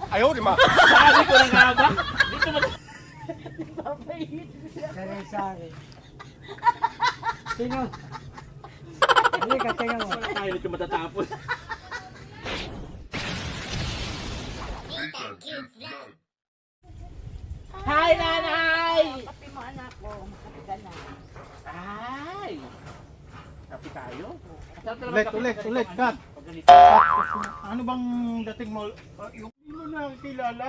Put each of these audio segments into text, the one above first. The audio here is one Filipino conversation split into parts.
Ayaw, di ma. Sabi ko na nga ba? Dito mo. Sari-sari. Sino? Halika, tingnan mo. Wala tayo nito matatapos. Hi, nanay! Kape mo anak ko, kape ka na. Ay! Kapi tayo? Ulit, cut. Pag ganito. Ano bang dating mo? Yung hindi mo nakikilala?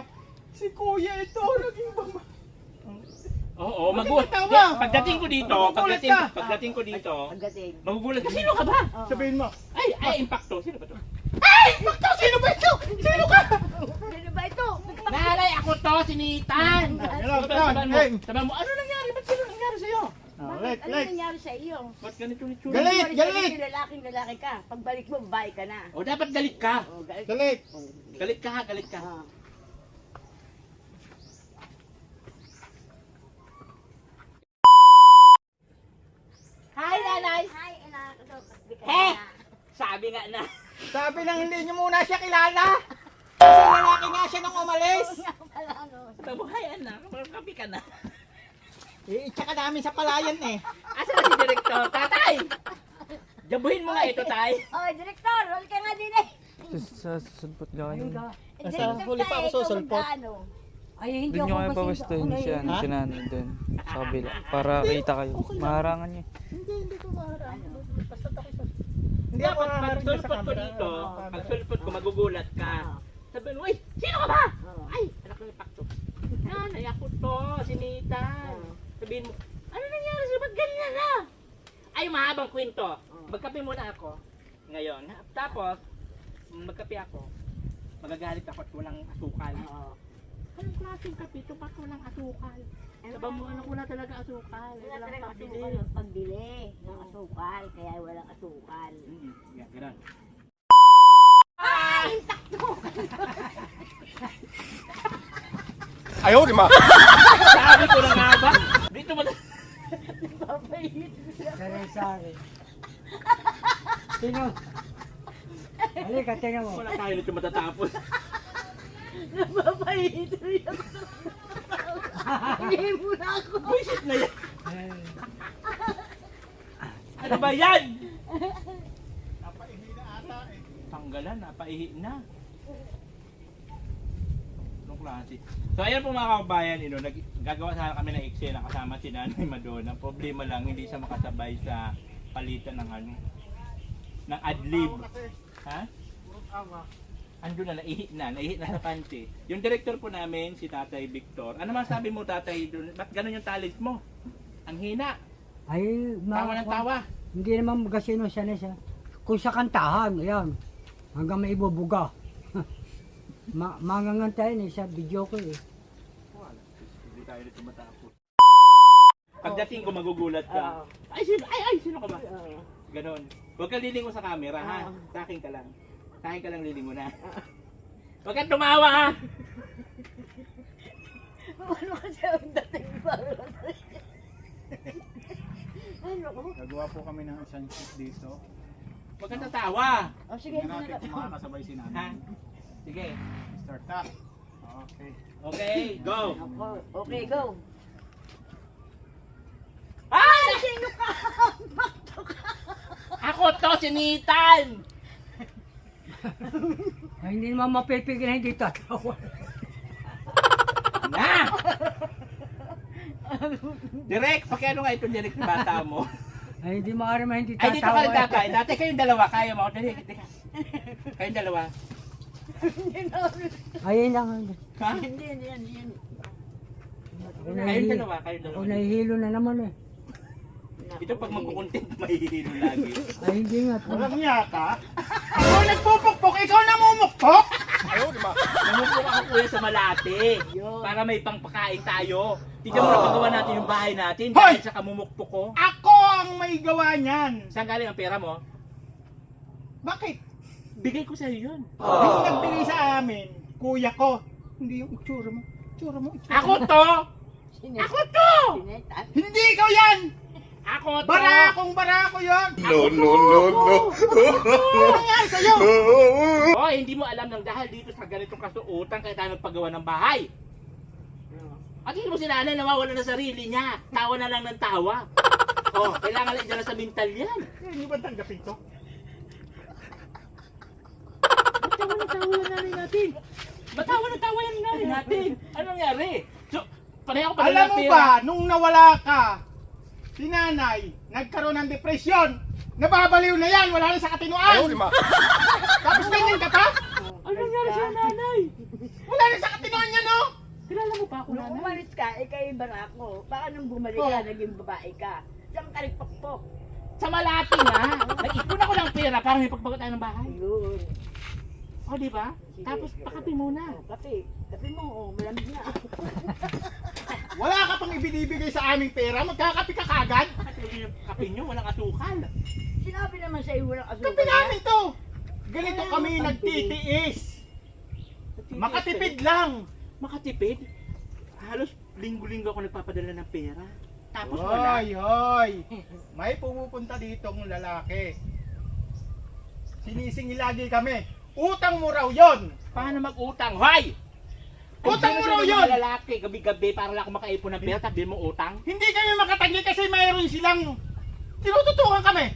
Si kuya ito, naging baba. Oo, magulat. Tawa. Pagdating ko dito, Magugulat ka. pagdating ko dito, Pagdating. magugulat ka. Sino ka ba? Sabihin mo. Ay, impacto. Sino ba to? Sino ba ito? Sino ka? Sino ba ito? Nanay, ako to, si Nathan. Hey. Sabi mo, ano nangyari? Ba't sino nangyari sa'yo? Ulit, Ano ulit. nangyari sa iyo? Ba't ganito ni Chula? Galit, Umalis ka galit. dito, lalaking ka. Pagbalik mo, babae ka na. O, dapat galit ka. Oh, galit. Galit. Galit ka ha, galit ka. Ah. Hi, nanay. Hi, anak. Eh! Sabi nga na. Sabi lang hindi niyo muna siya kilala. Kasi lalaki nga siya nung umalis. Sabi mo, hi anak, magkapi ka na. Tsaka namin sa palayan eh. Asa na si Direktor? Tatay! Jabuhin mo nga ito, tay. Oh, direktor, roll ka nga din eh. Sa sulpot gawin. Nasa huli pa ako susulpot. Ay, hindi Doon nyo kayo kasi pawestuhin ako siya, Ha? si nanay doon. Sa kabila. Para kita kayo. Maharangan niyo. Hindi ko maharap. Basta ako sa... Hindi ako Dapat maharap pag sa sulpot ko camera. dito, pag sulpot ko, magugulat ka. Sabi mo, uy, sino ka ba? Ay, anak ng impacto. Nanay, ako to, si Nathan. Sabihin mo, ano nangyari sa'yo? Ba't ganyan na? Ay, mahabang kwento. Magkape muna ako. Ngayon. Tapos, magkape ako. Magagalit ako at walang asukal. Anong klaseng kape ito? Ba't walang asukal? Sabi mo, anak, wala talaga asukal. Wala Walang talagang pabili. asukal ng pagbili ng asukal, kaya walang asukal. Yan, ganun. Ayaw, di ma. Sabi ko na nga ba? Dito mo na. Sari-sari. Sino? Halika, tingnan mo. Wala tayo nito matatapos. Napapahit rin ako. Hindi mo na ako. Buisit na yan. Ano ba yan? Napaihi na ata eh. Tanggalan, napaihi na. Anong klase? So ayan po mga kababayan, gagawa sana kami ng eksena kasama si Nanay Madonna. Problema lang, hindi siya makasabay sa palitan ng ano, ng adlib. Ha? Ando na, naihi na sa panty. Yung director po namin, si Tatay Victor. Ano masabi mo, Tatay, doon? Ba't ganun yung talent mo? Ang hina. Ay, Tawa ng tawa. Hindi naman magasino siya na siya. Kung sa kantahan, ayan. Hanggang may ibubuga. Mangangantayin eh, sa video ko eh. Hindi tayo dito matapos. Pagdating ko magugulat ka. Ay, sino ka ba? Ganon. Huwag kang lilingon sa camera, ha? Sa akin ka lang. Sa akin ka lang lilingon, ha? Huwag kang tumawa, ha? Ano kasi ang dating ba? Ano ko? Gagawa po kami ng isang shoot dito. Huwag kang tatawa. Oh, sige, Tingnan hindi natin na kung makakasabay si Ha? nanay. Sige. Start na. Okay. Okay, go. Okay, go. Ah! Sino ka? Ako to, si Nathan! Ay, hindi naman mapipigil na hindi tatawa. Na! Direk, pakiano nga itong direct na bata mo? Ay, hindi maaari man hindi Ay, dito tatawa. ka tatay. Dati kayong dalawa, kaya mo. Dali, kayong dalawa. Ayun lang. Ha? Hindi, hindi. Kayong dalawa, kayong Ako dalawa. nahihilo na naman eh. Ito pag magkukontent, mahihilo lagi. Ay, hindi nga. Walang yata. Ako nagpupukpok, ikaw namumukpok. Ayaw, di ma. Namukpok ako kuya sa Malate. Para may pangpakain tayo. Tignan mo na paggawa natin yung bahay natin. Hoy! Dahil sa kamumukpok ko. Ako ang may gawa niyan. Saan galing ang pera mo? Bakit? Bigay ko sa'yo yun. Yung nagbigay sa amin, kuya ko. Hindi yung itsura mo. Itsura mo, itsura Ako mo. to! Sinet. Ako to! Sinetan. Hindi ikaw yan! Ako to! Barakong-barako yun! No, no, no, no! Ano nangyari sa'yo? Oh, hindi mo alam nang dahil dito sa ganitong kasuotan kaya tayo magpagawa ng bahay. At hindi mo si nanay nawawala na sarili niya. Tawa na lang ng tawa. Oh, kailangan lang dyan sa mental yan. Hindi ba tanggapin to? Tawa na tawa yung nanay natin. Batawa na tawa yung nanay natin. Ano nangyari? So, panay ako pa Alam mo ba, nung nawala ka, si nanay, nagkaroon ng depresyon. Nababaliw na yan, wala na sa katinuan. Tapos ganyan ka pa? Ano nangyari sa nanay? Wala na sa katinuan niya, no? Kilala mo pa ako Nung nanay? umalis ka, ikay barako. Baka nung bumalik ka, naging babae ka. Siyang karikpokpok. Sa Malati nga. Nag-ipon ako ng pera para may pagbago tayo ng bahay. Ayun. O, di ba? Sige. Tapos pakapi muna. Kape. Kape mo, oh, malamig na. Wala ka pang ibinibigay sa aming pera, magkakapi ka kagad. Kasi yung kape nyo, walang asukal. Sinabi naman sa'yo walang asukal. Kapi namin to. Ganito kami nagtitiis. Makatipid lang. Makatipid? Halos linggo-linggo ako nagpapadala ng pera. Tapos wala. Hoy, hoy. May pumupunta ditong lalaki. Sinisingil lagi kami. Utang mo raw yon. Paano mag-utang? Hoy! Utang mo raw Sino yun! mga lalaki, gabi-gabi para lang ako makaipon ng pera, sabihin mo utang? Hindi kami makatanggi kasi mayroon silang tinututukan kami.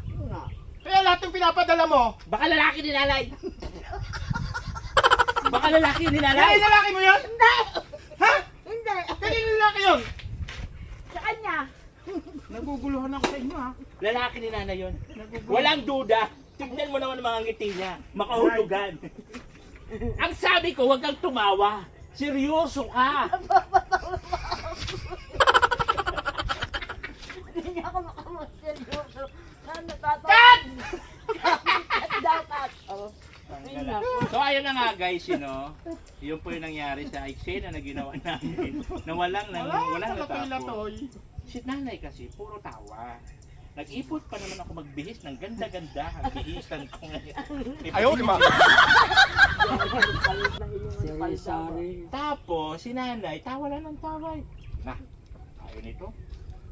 Yun nga. Kaya lahat ng pinapadala mo, Baka lalaki ni nanay! Baka lalaki ni nanay! kaya lalaki mo yun? Hindi! Ha? Hindi! Kaya lalaki yun? Sa kanya! Naguguluhan ako sa inyo ha. Lalaki ni nanay yun. Walang duda. Tignan mo naman ang mga ngiti niya. Makahulugan. Ang sabi ko, huwag kang tumawa. Seryoso ka. Hindi niya ako makamuseryoso. Saan natatawa? Cut! Cut daw, cut. Oh. Ayun na. So ayun na nga guys, yun po yung nangyari sa eksena na ginawa namin. Na walang Wala natapos. latoy. Si nanay kasi, puro tawa. Nag-ipot pa naman ako magbihis ng ganda-ganda. Ang bihisan ko ngayon. Ayaw, di ba? Sari-sari. Tapos, si nanay, tawa lang ng tawa. Na, ayaw nito.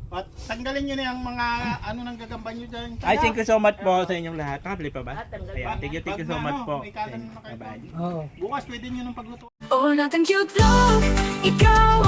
At tanggalin nyo na yung mga ano nang gagamban nyo dyan. I thank you so much po sa inyong lahat. Nakapili pa ba? Tanggal Ayan, pa. thank you so Pag much ano, po. may kalan na kayo. Bye-bye. Oo. Bukas pwede nyo nang pagluto. Oh, nothing cute love, ikaw